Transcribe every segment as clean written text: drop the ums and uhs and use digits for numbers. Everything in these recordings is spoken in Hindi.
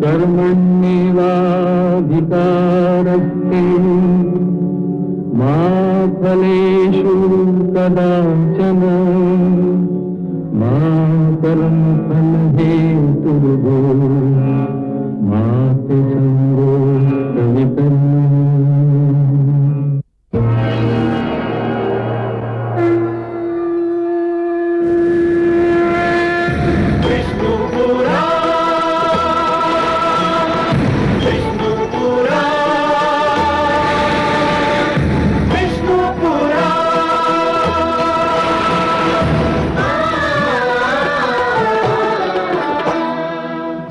कर्मण्येवाधिकारस्ते मा फलेषु कदाचन मा कर्मफलहेतुर्भो मा ते संगोऽस्तविकर्मणि।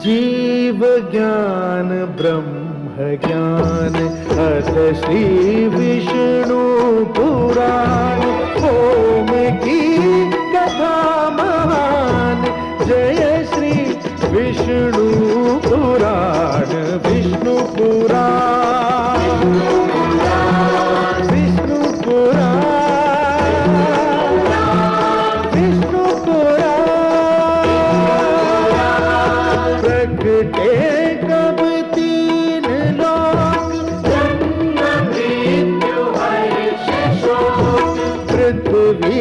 जीव ज्ञान ब्रह्म ज्ञान अथ श्री विष्णु पुराण ओम की कथा महान जय श्री विष्णु पुराण विष्णु पुराण विष्णु पुराण विष्णु पुराण प्रगटे कब तीन लोक जन्म मृत्यु हर्ष शोक पृथ्वी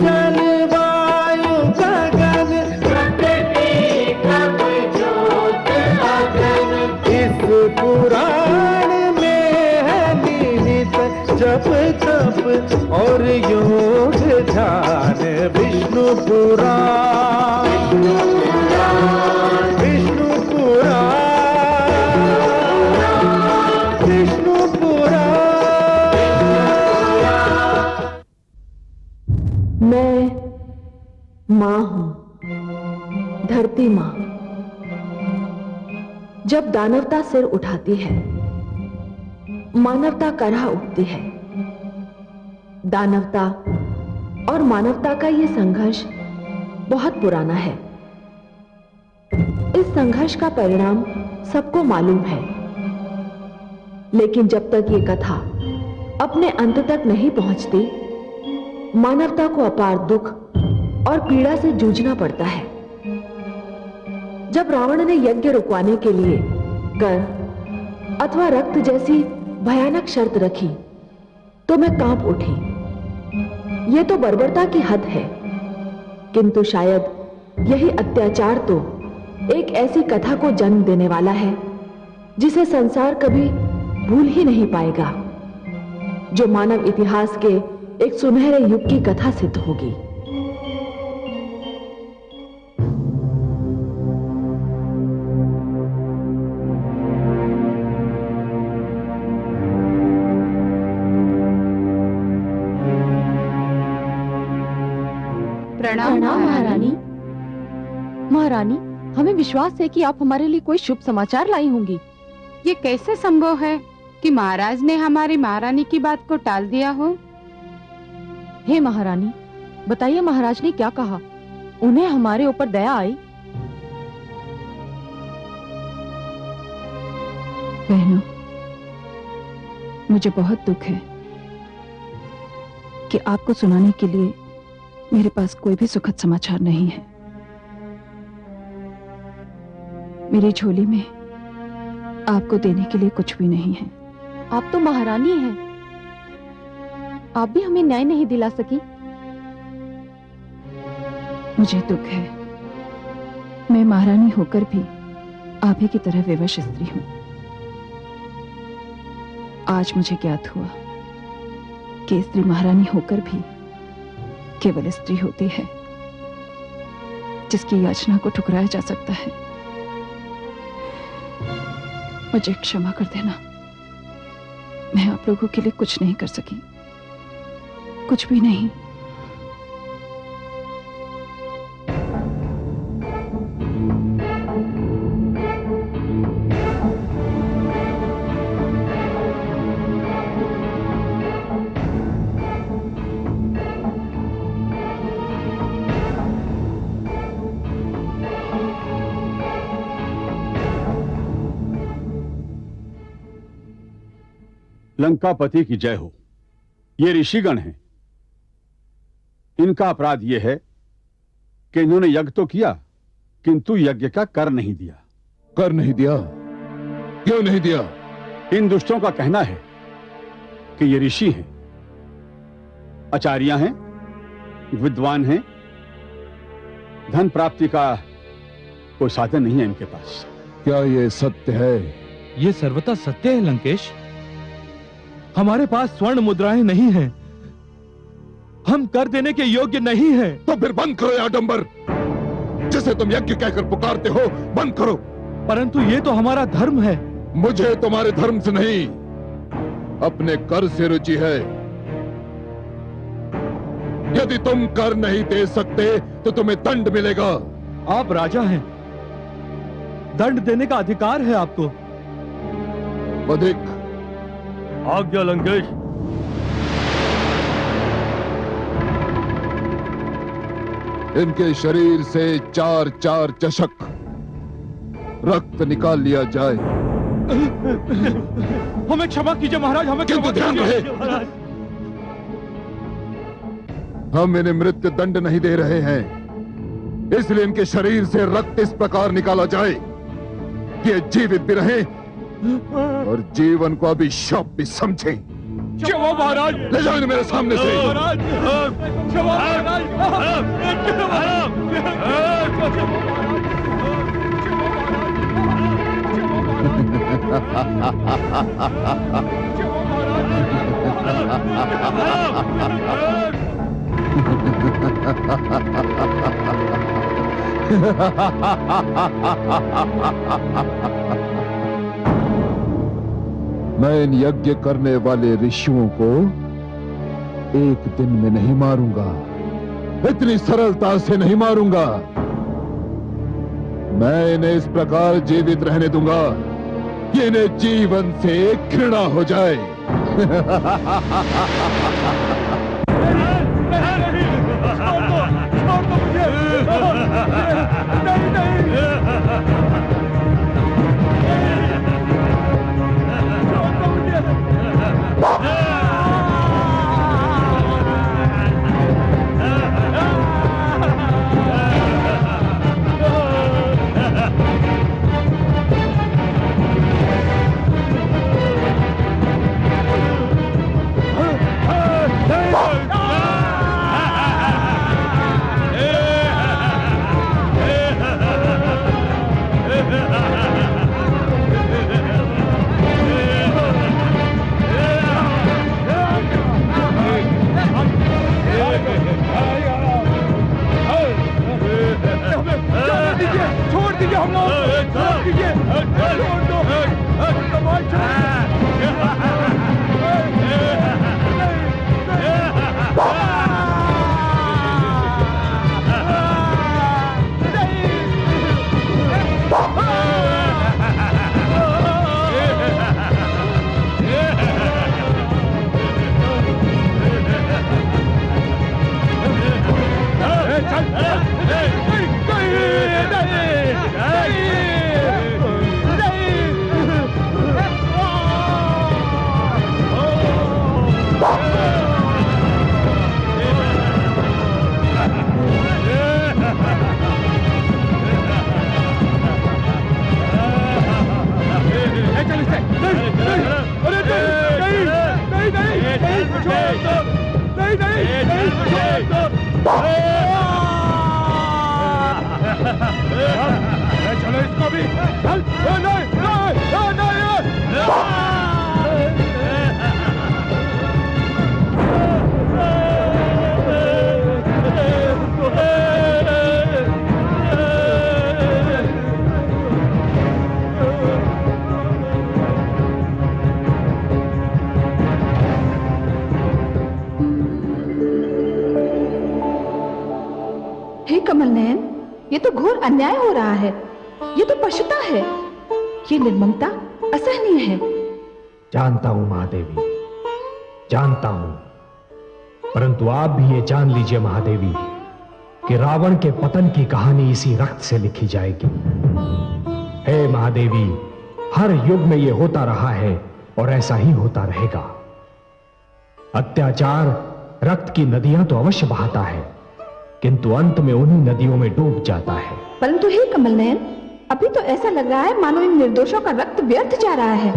जल वायु गगन प्रगटे कब ज्योत अगन इस पुराण में है निहित जप तप और योग ध्यान विष्णु पुराण विष्णु पुराण विष्णु पुराण। मैं माँ हूं, धरती माँ। जब दानवता सिर उठाती है, मानवता करह उठती है। दानवता और मानवता का यह संघर्ष बहुत पुराना है। इस संघर्ष का परिणाम सबको मालूम है, लेकिन जब तक ये कथा अपने अंत तक नहीं पहुंचती, मानवता को अपार दुख और पीड़ा से जूझना पड़ता है। जब रावण ने यज्ञ रुकवाने के लिए कर अथवा रक्त जैसी भयानक शर्त रखी, तो मैं कांप उठी। यह तो बर्बरता की हद है, किंतु शायद यही अत्याचार तो एक ऐसी कथा को जन्म देने वाला है जिसे संसार कभी भूल ही नहीं पाएगा, जो मानव इतिहास के एक सुनहरे युग की कथा सिद्ध होगी। प्रणाम महारानी। महारानी, हमें विश्वास है कि आप हमारे लिए कोई शुभ समाचार लाई होंगी। ये कैसे संभव है कि महाराज ने हमारी महारानी की बात को टाल दिया हो? हे महारानी, बताइए महाराज ने क्या कहा? उन्हें हमारे ऊपर दया आई? बहनों, मुझे बहुत दुख है कि आपको सुनाने के लिए मेरे पास कोई भी सुखद समाचार नहीं है। मेरी झोली में आपको देने के लिए कुछ भी नहीं है। आप तो महारानी हैं, आप भी हमें न्याय नहीं दिला सकी। मुझे दुख है, मैं महारानी होकर भी आप ही की तरह विवश स्त्री हूं। आज मुझे ज्ञात हुआ कि स्त्री महारानी होकर भी केवल स्त्री होती है जिसकी याचना को ठुकराया जा सकता है। मुझे क्षमा कर देना, मैं आप लोगों के लिए कुछ नहीं कर सकी, कुछ भी नहीं। लंकापति की जय हो। ये ऋषिगण हैं। इनका अपराध यह है कि इन्होंने यज्ञ तो किया, किंतु यज्ञ का कर नहीं दिया। कर नहीं दिया? क्यों नहीं दिया? इन दुष्टों का कहना है कि ये ऋषि हैं, आचार्य हैं, विद्वान हैं, धन प्राप्ति का कोई साधन नहीं है इनके पास। क्या ये सत्य है? ये सर्वथा सत्य है लंकेश। हमारे पास स्वर्ण मुद्राएं नहीं हैं, हम कर देने के योग्य नहीं हैं। तो फिर बंद करो ये आडंबर, जिसे तुम यज्ञ कहकर पुकारते हो, बंद करो। परंतु ये तो हमारा धर्म है। मुझे तुम्हारे धर्म से नहीं, अपने कर से रुचि है। यदि तुम कर नहीं दे सकते तो तुम्हें दंड मिलेगा। आप राजा हैं, दंड देने का अधिकार है आपको। अधिक आज्ञा लंकेश। इनके शरीर से 4-4 चषक रक्त निकाल लिया जाए। हमें क्षमा कीजिए महाराज, हमें किंतु ध्यान रहे, हम इन्हें मृत्यु दंड नहीं दे रहे हैं, इसलिए इनके शरीर से रक्त इस प्रकार निकाला जाए कि ये जीवित भी रहे और जीवन को अभिशाप भी समझे। क्षमा महाराज, ले जाओ इन्हें मेरे सामने से। महाराज, क्षमा मैं इन यज्ञ करने वाले ऋषियों को एक दिन में नहीं मारूंगा, इतनी सरलता से नहीं मारूंगा। मैं इन्हें इस प्रकार जीवित रहने दूंगा कि इन्हें जीवन से घृणा हो जाए। चलो इसको भी। हे कमल नयन, ये तो घोर अन्याय हो रहा है। ये तो पशुता है, ये निर्ममता असहनीय है। जानता हूं महादेवी, जानता हूं, परंतु आप भी ये जान लीजिए महादेवी कि रावण के पतन की कहानी इसी रक्त से लिखी जाएगी। हे महादेवी, हर युग में ये होता रहा है और ऐसा ही होता रहेगा। अत्याचार रक्त की नदियां तो अवश्य बहाता है, किंतु अंत में उन्हीं नदियों में डूब जाता है। परंतु हे कमल नयन, अभी तो ऐसा लग रहा है मानो इन निर्दोषों का रक्त व्यर्थ जा रहा है।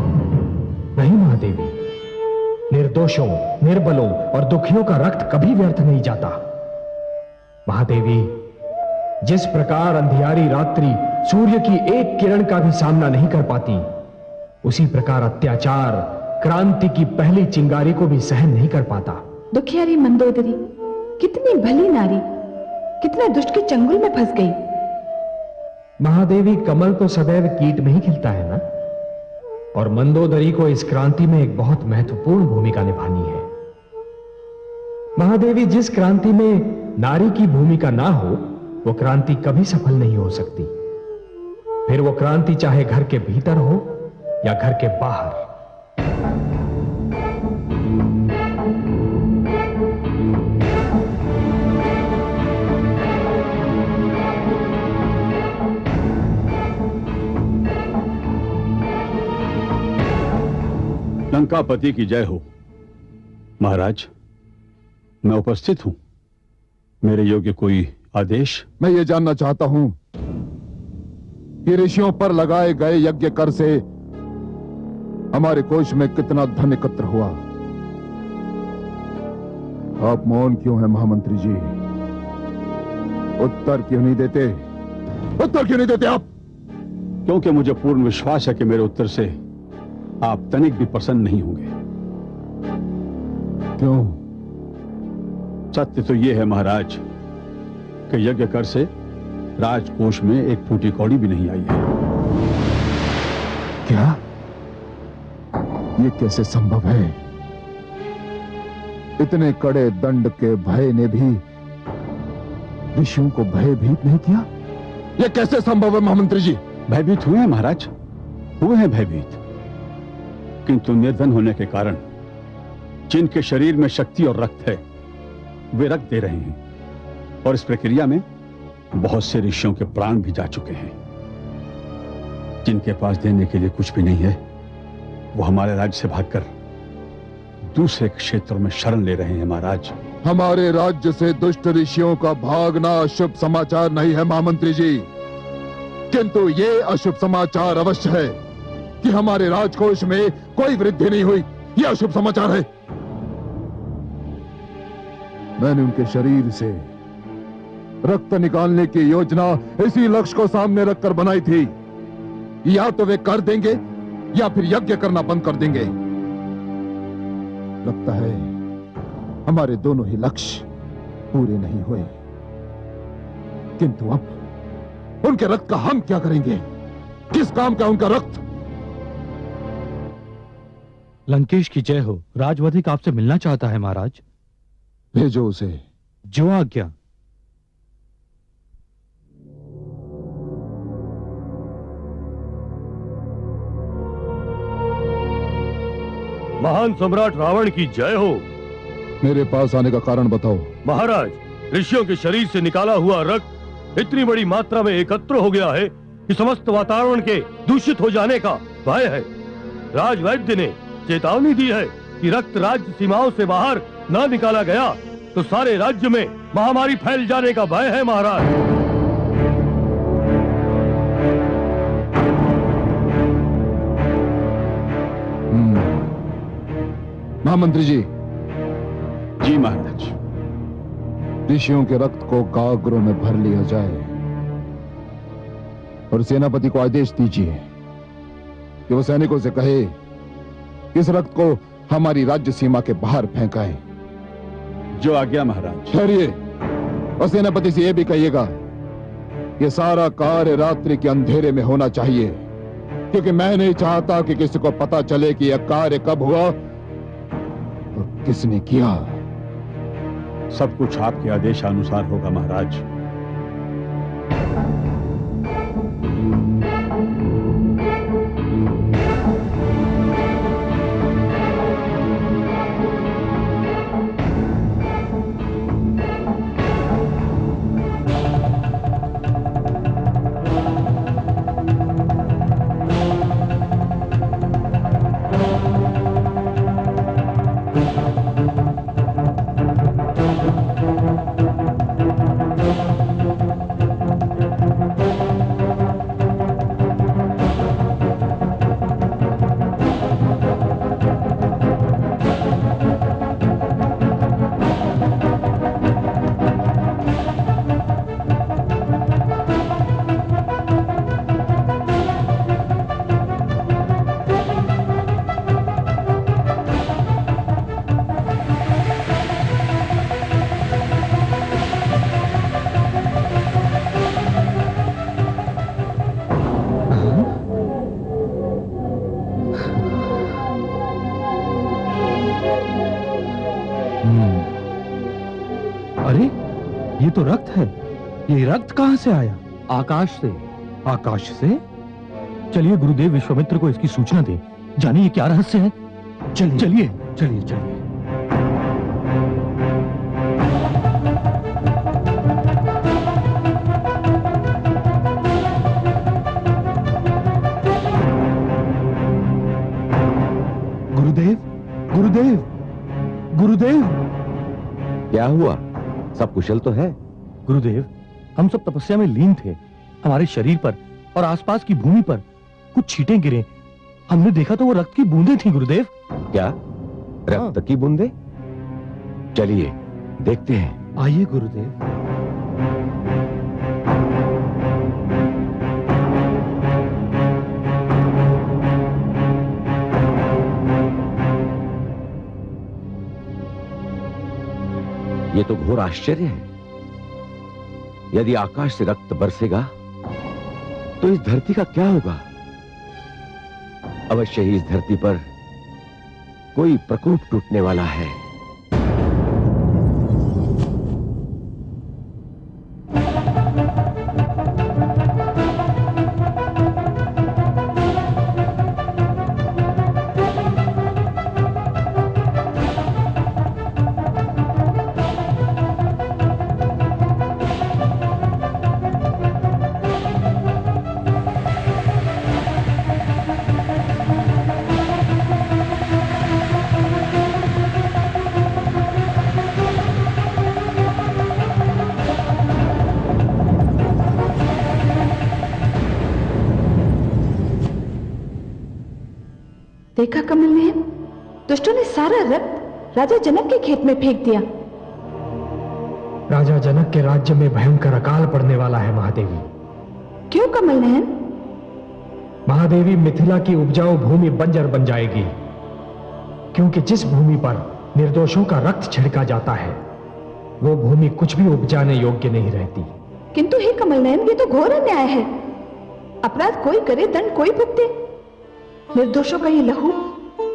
नहीं महादेवी, निर्दोषों, निर्बलों और दुखियों का रक्त कभी व्यर्थ नहीं जाता। महादेवी, जिस प्रकार अंधियारी रात्रि सूर्य की एक किरण का भी सामना नहीं कर पाती, उसी प्रकार अत्याचार क्रांति की पहली चिंगारी को भी सहन नहीं कर पाता। दुखियारी मंदोदरी कितनी भली नारी, कितने दुष्ट के चंगुल में फंस गई। महादेवी, कमल तो सदैव कीट में ही खिलता है ना, और मंदोदरी को इस क्रांति में एक बहुत महत्वपूर्ण भूमिका निभानी है। महादेवी, जिस क्रांति में नारी की भूमिका ना हो, वो क्रांति कभी सफल नहीं हो सकती। फिर वो क्रांति चाहे घर के भीतर हो या घर के बाहर। लंकापति की जय हो। महाराज, मैं उपस्थित हूं। मेरे योग्य कोई आदेश? मैं ये जानना चाहता हूं कि ऋषियों पर लगाए गए यज्ञ कर से हमारे कोष में कितना धन एकत्र हुआ। आप मौन क्यों हैं महामंत्री जी? उत्तर क्यों नहीं देते? उत्तर क्यों नहीं देते आप? क्योंकि मुझे पूर्ण विश्वास है कि मेरे उत्तर से आप तनिक भी प्रसन्न नहीं होंगे। क्यों? सत्य तो यह है महाराज कि यज्ञ कर से राजकोष में एक फूटी कौड़ी भी नहीं आई है। क्या? ये कैसे संभव है? इतने कड़े दंड के भय ने भी ऋषियों को भयभीत नहीं किया? ये कैसे संभव है महामंत्री जी? भयभीत हुए हैं महाराज, हुए हैं भयभीत, किंतु निर्धन होने के कारण जिनके शरीर में शक्ति और रक्त है वे रक्त दे रहे हैं, और इस प्रक्रिया में बहुत से ऋषियों के प्राण भी जा चुके हैं। जिनके पास देने के लिए कुछ भी नहीं है, वो हमारे राज्य से भागकर दूसरे क्षेत्रों में शरण ले रहे हैं महाराज। हमारे राज्य से दुष्ट ऋषियों का भागना अशुभ समाचार नहीं है महामंत्री जी, किंतु ये अशुभ समाचार अवश्य है कि हमारे राजकोष में कोई वृद्धि नहीं हुई। यह अशुभ समाचार है। मैंने उनके शरीर से रक्त निकालने की योजना इसी लक्ष्य को सामने रखकर बनाई थी। या तो वे कर देंगे या फिर यज्ञ करना बंद कर देंगे। लगता है हमारे दोनों ही लक्ष्य पूरे नहीं हुए, किंतु अब उनके रक्त का हम क्या करेंगे? किस काम का उनका रक्त? लंकेश की जय हो। राजवधिक आपसे मिलना चाहता है महाराज। भेजो उसे। जो आज्ञा। महान सम्राट रावण की जय हो। मेरे पास आने का कारण बताओ। महाराज, ऋषियों के शरीर से निकाला हुआ रक्त इतनी बड़ी मात्रा में एकत्र हो गया है कि समस्त वातावरण के दूषित हो जाने का भय है। राजवैद्य ने चेतावनी दी है कि रक्त राज्य सीमाओं से बाहर न निकाला गया तो सारे राज्य में महामारी फैल जाने का भय है महाराज। महामंत्री जी। जी महाराज। ऋषियों के रक्त को गागरों में भर लिया जाए और सेनापति को आदेश दीजिए कि वो सैनिकों से कहे इस रक्त को हमारी राज्य सीमा के बाहर फेंकाएं। जो आज्ञा महाराज। ठहरिए, और सेनापति से यह भी कहिएगा कि सारा कार्य रात्रि के अंधेरे में होना चाहिए, क्योंकि मैं नहीं चाहता कि किसी को पता चले कि यह कार्य कब हुआ और किसने किया। सब कुछ आपके आदेशानुसार होगा महाराज। ये तो रक्त है। ये रक्त कहां से आया? आकाश से। आकाश से? चलिए गुरुदेव विश्वामित्र को इसकी सूचना दे, जानिए ये क्या रहस्य है। चलिए चलिए चलिए चलिए। गुरुदेव, गुरुदेव, गुरुदेव। क्या हुआ? सब कुशल तो है? गुरुदेव, हम सब तपस्या में लीन थे। हमारे शरीर पर और आसपास की भूमि पर कुछ छींटें गिरे। हमने देखा तो वो रक्त की बूंदें थी गुरुदेव। क्या रक्त की बूंदें? चलिए देखते हैं। आइए गुरुदेव। ये तो घोर आश्चर्य है। यदि आकाश से रक्त बरसेगा तो इस धरती का क्या होगा? अवश्य ही इस धरती पर कोई प्रकोप टूटने वाला है। देखा कमल नयन, दुष्टों ने सारा रक्त राजा जनक के खेत में फेंक दिया। राजा जनक के राज्य में भयंकर अकाल पड़ने वाला है महादेवी। क्यों कमल नयन? महादेवी, मिथिला की उपजाऊ भूमि बंजर बन जाएगी, क्योंकि जिस भूमि पर निर्दोषों का रक्त छिड़का जाता है वो भूमि कुछ भी उपजाने योग्य नहीं रहती। किंतु हे कमल नयन, ये तो घोर अन्याय है। अपराध कोई करे, दंड कोई भुगते। निर्दोषों का ये लहू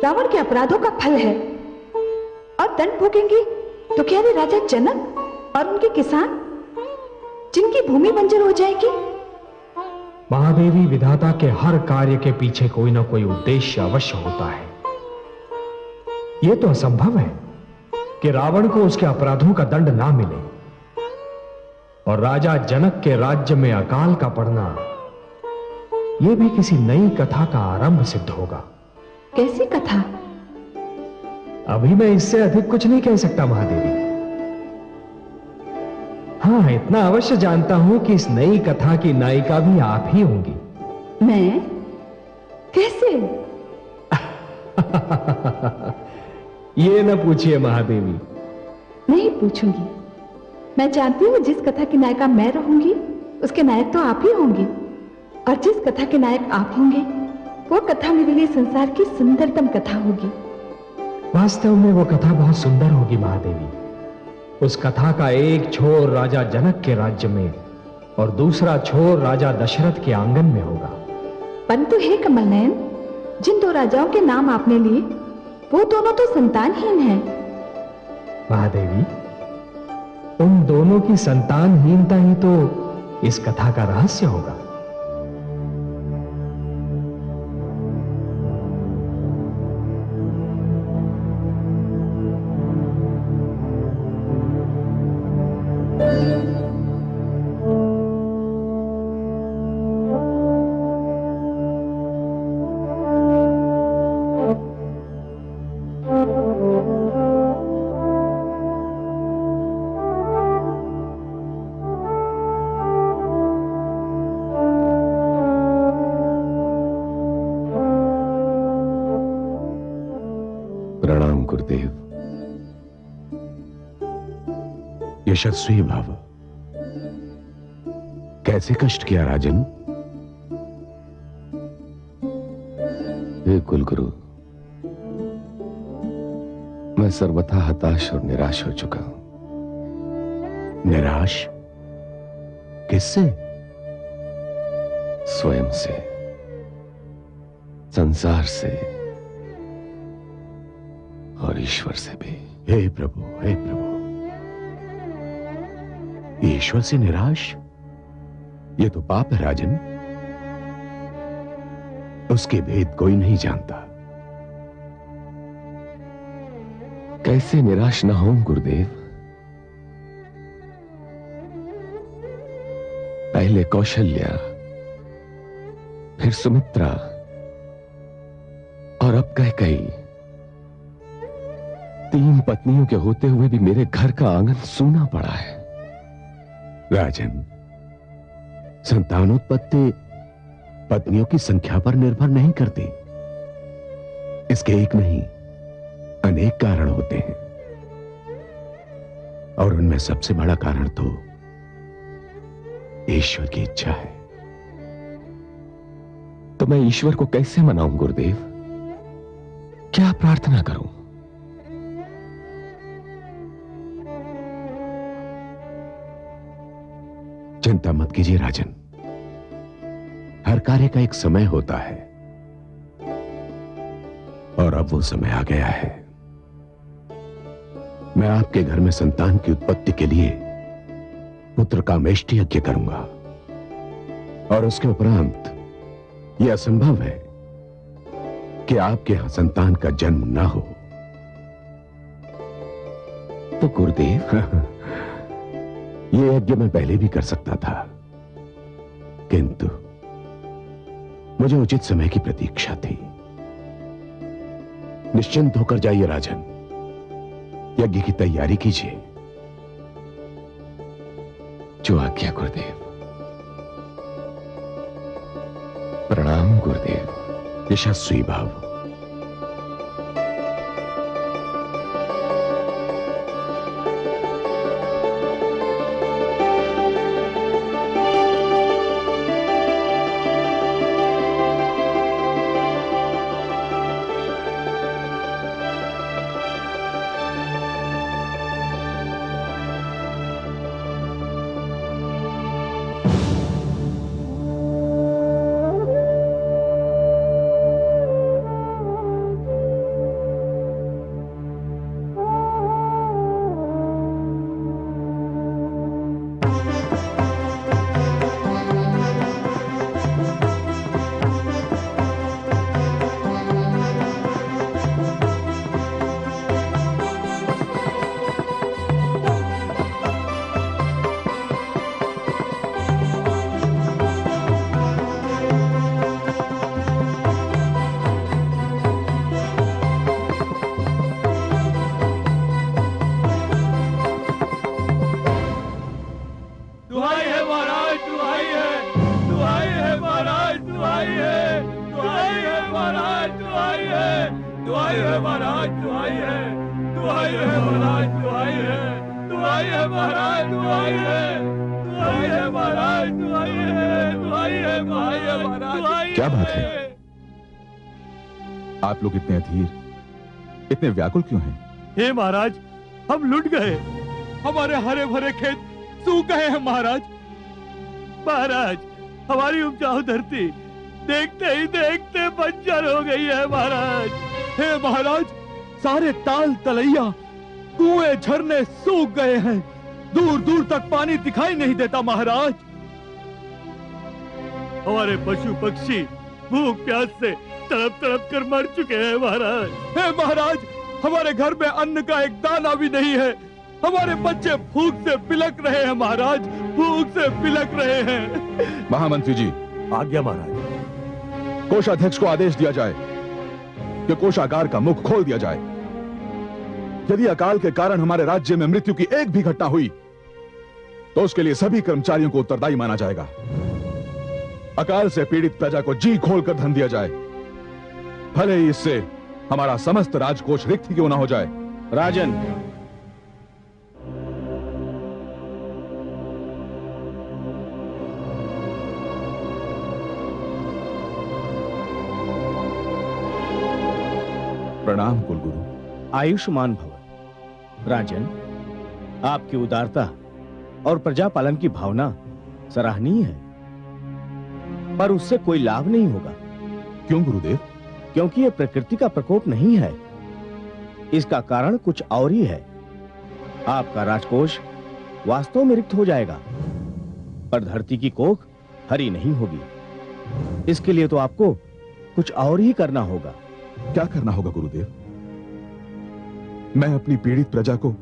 रावण के अपराधों का फल है, और दंड भोगेंगे तो क्या वे राजा जनक और उनके किसान, जिनकी भूमि बंजर हो जाएगी? महादेवी, विधाता के हर कार्य के पीछे कोई ना कोई उद्देश्य अवश्य होता है। यह तो असंभव है कि रावण को उसके अपराधों का दंड ना मिले और राजा जनक के राज्य में अकाल का पड़ना, यह भी किसी नई कथा का आरंभ सिद्ध होगा। कैसी कथा? अभी मैं इससे अधिक कुछ नहीं कह सकता महादेवी। हाँ, इतना अवश्य जानता हूं कि इस नई कथा की नायिका भी आप ही होंगी। मैं? कैसे? ये न पूछिए महादेवी। नहीं पूछूंगी। मैं जानती हूं जिस कथा की नायिका मैं रहूंगी, उसके नायक तो आप ही होंगे, और जिस कथा के नायक आप होंगे वो कथा मेरे लिए संसार की सुंदरतम कथा होगी। वास्तव में वो कथा बहुत सुंदर होगी महादेवी। उस कथा का एक छोर राजा जनक के राज्य में और दूसरा छोर राजा दशरथ के आंगन में होगा। परंतु हे कमल नयन, जिन दो राजाओं के नाम आपने लिए वो दोनों तो संतानहीन हैं। महादेवी, उन दोनों की संतानहीनता ही तो इस कथा का रहस्य होगा। प्रणाम गुरुदेव। यशस्वी भव। कैसे कष्ट किया राजन? हे कुलगुरु, मैं सर्वथा हताश और निराश हो चुका हूं। निराश? किससे? स्वयं से, संसार से और ईश्वर से भी। हे प्रभु, हे प्रभु, ईश्वर से निराश? यह तो पाप है राजन। उसके भेद कोई नहीं जानता। कैसे निराश ना हूं गुरुदेव। पहले कौशल्या, फिर सुमित्रा और अब कैकेयी। 3 पत्नियों के होते हुए भी मेरे घर का आंगन सूना पड़ा है। राजन, संतानोत्पत्ति पत्नियों की संख्या पर निर्भर नहीं करती। इसके एक नहीं, अनेक कारण होते हैं, और उनमें सबसे बड़ा कारण तो ईश्वर की इच्छा है। तो मैं ईश्वर को कैसे मनाऊं गुरुदेव? क्या प्रार्थना करूं? चिंता मत कीजिए राजन, हर कार्य का एक समय होता है, और अब वो समय आ गया है। मैं आपके घर में संतान की उत्पत्ति के लिए पुत्र का मेष्टि यज्ञ करूंगा, और उसके उपरांत यह असंभव है कि आपके यहां संतान का जन्म ना हो। तो गुरुदेव, यह यज्ञ मैं पहले भी कर सकता था, किंतु मुझे उचित समय की प्रतीक्षा थी। निश्चिंत होकर जाइए राजन, यज्ञ की तैयारी कीजिए। जो आज्ञा गुरुदेव। प्रणाम गुरुदेव। यशस्वी भाव। क्या बात है? आप लोग इतने अधीर, इतने व्याकुल क्यों हैं? हे महाराज, हम लुट गए। हमारे हरे भरे खेत सूख गए हैं महाराज। महाराज, हमारी उपजाऊ धरती देखते ही देखते बंजर हो गई है महाराज। हे महाराज, सारे ताल तलैया, कुएं झरने सूख गए हैं। दूर दूर तक पानी दिखाई नहीं देता महाराज। हमारे पशु पक्षी भूख प्यास से तड़प तड़प कर मर चुके हैं महाराज। हे महाराज, हमारे घर में अन्न का एक दाना भी नहीं है। हमारे बच्चे भूख से बिलक रहे हैं महाराज, भूख से बिलक रहे हैं। महामंत्री जी, आज्ञा महाराज। कोषाध्यक्ष को आदेश दिया जाए कि कोषागार का मुख खोल दिया जाए। यदि अकाल के कारण हमारे राज्य में मृत्यु की एक भी घटना हुई तो उसके लिए सभी कर्मचारियों को उत्तरदायी माना जाएगा। अकाल से पीड़ित प्रजा को जी खोलकर धन दिया जाए, भले ही इससे हमारा समस्त राजकोष रिक्त ही क्यों ना हो जाए। राजन, प्रणाम कुलगुरु। आयुष्मान भव। राजन, आपकी उदारता और प्रजापालन की भावना सराहनीय है, पर उससे कोई लाभ नहीं होगा। क्यों गुरुदेव? क्योंकि यह प्रकृति का प्रकोप नहीं है, इसका कारण कुछ और ही है। आपका राजकोष वास्तव में रिक्त हो जाएगा, पर धरती की कोख हरी नहीं होगी। इसके लिए तो आपको कुछ और ही करना होगा। क्या करना होगा गुरुदेव? मैं अपनी पीड़ित प्रजा को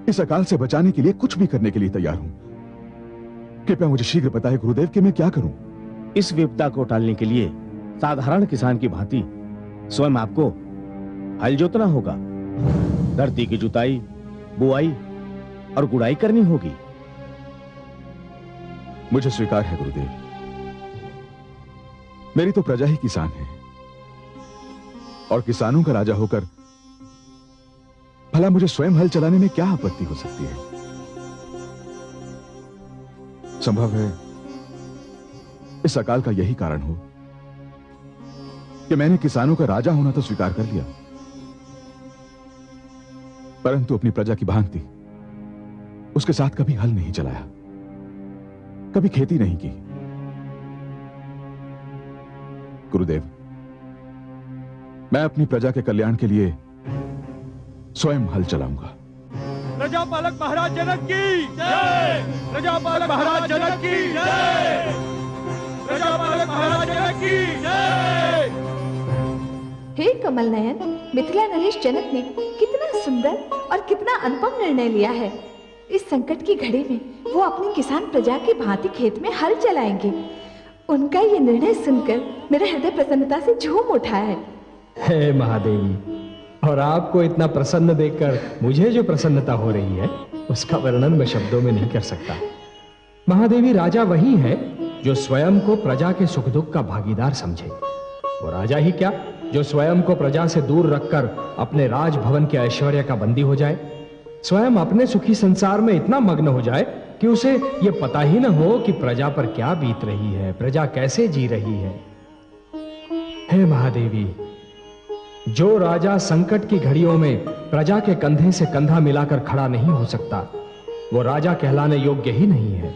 इस अकाल से बचाने के लिए कुछ भी करने के लिए तैयार हूं। कृपया मुझे शीघ्र बताएं गुरुदेव कि मैं क्या करूं। इस विपदा को टालने के लिए साधारण किसान की भांति स्वयं आपको हल जोतना होगा, धरती की जुताई, बुआई और गुड़ाई करनी होगी। मुझे स्वीकार है गुरुदेव, मेरी तो प्रजा ही किसान है, और किसानों का राजा होकर भला मुझे स्वयं हल चलाने में क्या आपत्ति हो सकती है? संभव है इस अकाल का यही कारण हो कि मैंने किसानों का राजा होना तो स्वीकार कर लिया, परंतु अपनी प्रजा की भांति उसके साथ कभी हल नहीं चलाया, कभी खेती नहीं की। गुरुदेव, मैं अपनी प्रजा के कल्याण के लिए स्वयं हल चलाऊंगा। प्रजापालक महाराज जनक की जय। प्रजापालक महाराज जनक की जय। प्रजापालक महाराज जनक की जय। हे कमल नयन, मिथिला नरेश जनक ने कितना सुंदर और कितना अनुपम निर्णय लिया है। इस संकट की घड़ी में वो अपनी किसान प्रजा की भांति खेत में हल चलाएंगे। उनका ये निर्णय सुनकर मेरा हृदय प्रसन्नता से झूम उठा है। हे महादेवी, और आपको इतना प्रसन्न देखकर मुझे जो प्रसन्नता हो रही है उसका वर्णन मैं शब्दों में नहीं कर सकता। महादेवी, राजा वही है जो स्वयं को प्रजा के सुख दुख का भागीदार समझे। वो राजा ही क्या, जो स्वयं को प्रजा से दूर रखकर अपने राजभवन के ऐश्वर्य का बंदी हो जाए, स्वयं अपने सुखी संसार में इतना मग्न हो जाए कि उसे ये पता ही न हो कि प्रजा पर क्या बीत रही है, प्रजा कैसे जी रही है। हे महादेवी, जो राजा संकट की घड़ियों में प्रजा के कंधे से कंधा मिलाकर खड़ा नहीं हो सकता, वो राजा कहलाने योग्य ही नहीं है।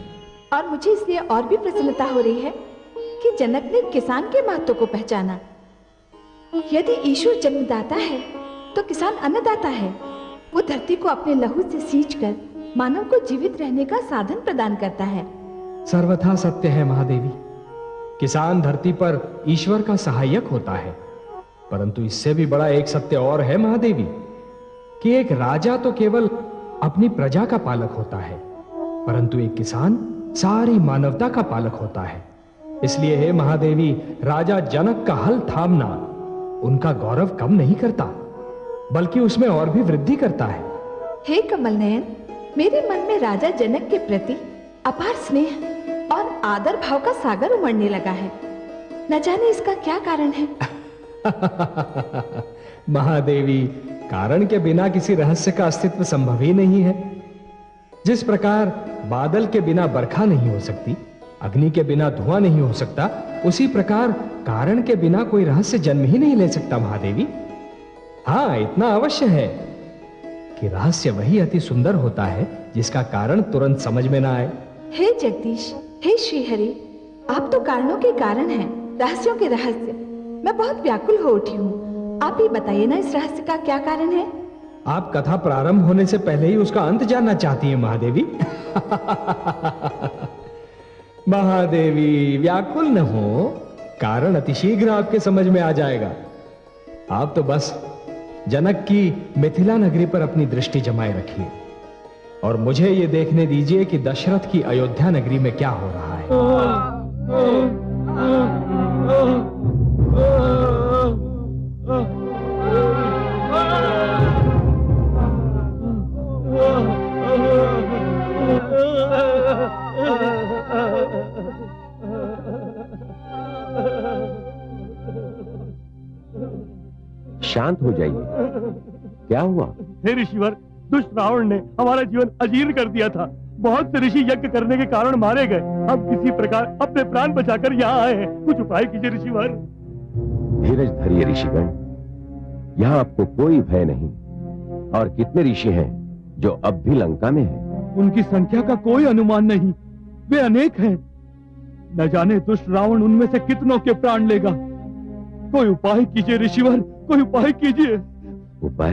और मुझे इसलिए और भी प्रसन्नता हो रही है कि जनक ने किसान के महत्व को पहचाना। यदि ईश्वर जन्मदाता है तो किसान अन्नदाता है। वो धरती को अपने लहू से सींचकर मानव को जीवित रहने का साधन प्रदान करता है। सर्वथा सत्य है महादेवी, किसान धरती पर ईश्वर का सहायक होता है। परंतु इससे भी बड़ा एक सत्य और है महादेवी, कि एक राजा तो केवल अपनी प्रजा का पालक होता है, परंतु एक किसान सारी मानवता का पालक होता है। इसलिए हे महादेवी, राजा जनक का हल थामना उनका गौरव कम नहीं करता, बल्कि उसमें और भी वृद्धि करता है। हे कमल नयन, मेरे मन में राजा जनक के प्रति अपार स्नेह और आदर भाव का सागर उमड़ने लगा है। न जाने इसका क्या कारण है। महादेवी, कारण के बिना किसी रहस्य का अस्तित्व संभव ही नहीं है। जिस प्रकार बादल के बिना बरखा नहीं हो सकती, अग्नि के बिना धुआं नहीं हो सकता, उसी प्रकार कारण के बिना कोई रहस्य जन्म ही नहीं ले सकता महादेवी। हाँ, इतना अवश्य है कि रहस्य वही अति सुंदर होता है जिसका कारण तुरंत समझ में ना आए। हे जगदीश, हे श्रीहरि, आप तो कारणों के कारण हैं, रहस्यों के रहस्य। मैं बहुत व्याकुल हो उठी हूँ। आप ही बताइए ना, इस रहस्य का क्या कारण है? आप कथा प्रारंभ होने से पहले ही उसका अंत जानना चाहती हैं महादेवी। महादेवी, व्याकुल न हो, कारण अतिशीघ्र आपके समझ में आ जाएगा। आप तो बस जनक की मिथिला नगरी पर अपनी दृष्टि जमाए रखिए और मुझे ये देखने दीजिए कि दशरथ की अयोध्या नगरी में क्या हो रहा है। शांत हो जाइए, क्या हुआ? हे ऋषिवर, दुष्ट रावण ने हमारा जीवन अजीर्ण कर दिया था। बहुत से ऋषि यज्ञ करने के कारण मारे गए। अब किसी प्रकार अपने प्राण बचाकर यहाँ आए हैं। कुछ उपाय कीजिए ऋषिवर। धीरज धरिए ऋषिगण, यहाँ आपको कोई भय नहीं। और कितने ऋषि हैं जो अब भी लंका में हैं? उनकी संख्या का कोई अनुमान नहीं, वे अनेक हैं। न जाने दुष्ट रावण उनमें से कितनों के प्राण लेगा। कोई उपाय कीजिए ऋषिवर, कोई उपाय कीजिए। उपाय?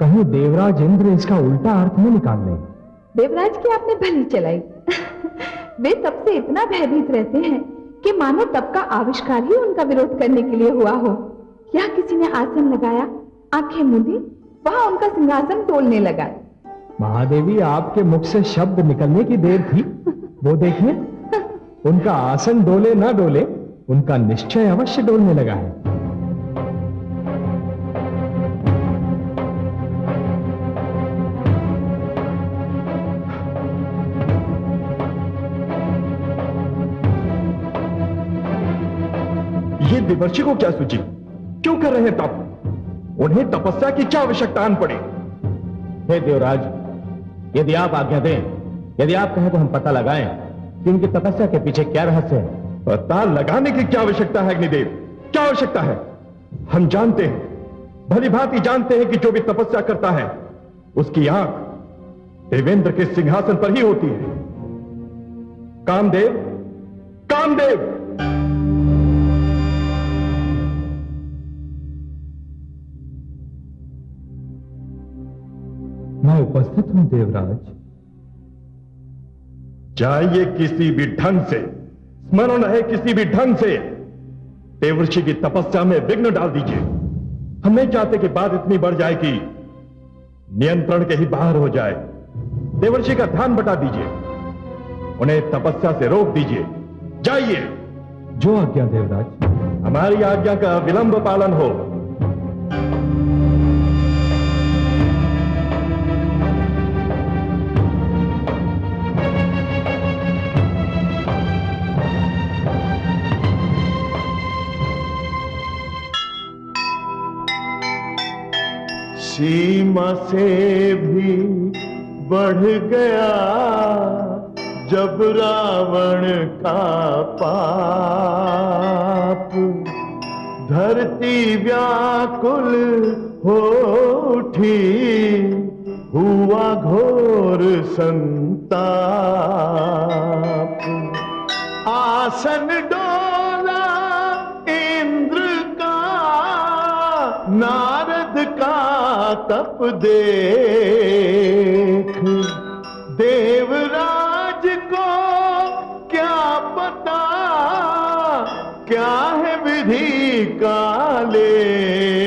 कहीं देवराज इंद्र इसका उल्टा अर्थ में निकाल लें। देवराज की आपने भली चलाई। वे तब से इतना भयभीत रहते हैं कि मानो तब का आविष्कार ही उनका विरोध करने के लिए हुआ हो। यहाँ किसी ने आसन लगाया, आंखें मूंदी, वहां उनका सिंहासन डोलने लगा। महादेवी, आपके मुख से शब्द निकलने की देर थी। वो देखिए, उनका आसन डोले ना डोले, उनका निश्चय अवश्य डोलने लगा है। ये देवर्षि को क्या सूझी? क्यों कर रहे हैं तप? उन्हें तपस्या की क्या आवश्यकता आन पड़ी? हे देवराज, यदि आप आज्ञा दें, यदि आप कहें तो हम पता लगाएं कि उनकी तपस्या के पीछे क्या रहस्य है। पता लगाने की क्या आवश्यकता है अग्निदेव? क्या आवश्यकता है? हम जानते हैं, भली भांति जानते हैं कि जो भी तपस्या करता है उसकी आंख देवेंद्र के सिंहासन पर ही होती है। कामदेव, कामदेव! मैं उपस्थित हूं देवराज। जाइए किसी भी ढंग से, स्मरण है किसी भी ढंग से, देवर्षि की तपस्या में विघ्न डाल दीजिए। हम नहीं चाहते कि बात इतनी बढ़ जाए कि नियंत्रण के ही बाहर हो जाए। देवर्षि का ध्यान बटा दीजिए, उन्हें तपस्या से रोक दीजिए। जाइए। जो आज्ञा देवराज। हमारी आज्ञा का विलंब पालन हो। सीमा से भी बढ़ गया जब रावण का पाप, धरती व्याकुल हो उठी, हुआ घोर संताप। आसन डोला इंद्र का, नारद का तप देख, देवराज को क्या पता क्या है विधि का लेख,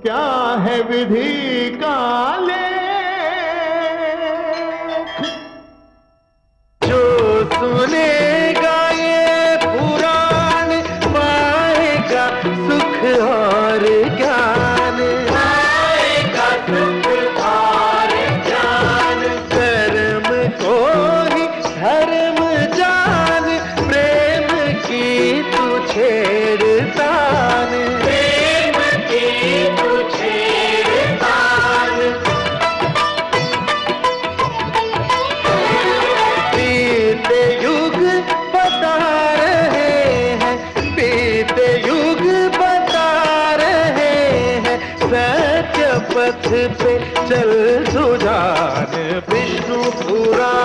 क्या है विधि का लेख। जो सुनेगा ये पुराण पाएगा सुख और ज्ञान, पाएगा सुख और ज्ञान। कर्म को ही धर्म जान, प्रेम की तू छेड़तान, प्रेम की तू छेड़तान। बीते युग बता रहे हैं, बीते युग बता रहे हैं, सत्य पथ पे चल सुजान। विष्णु पुराण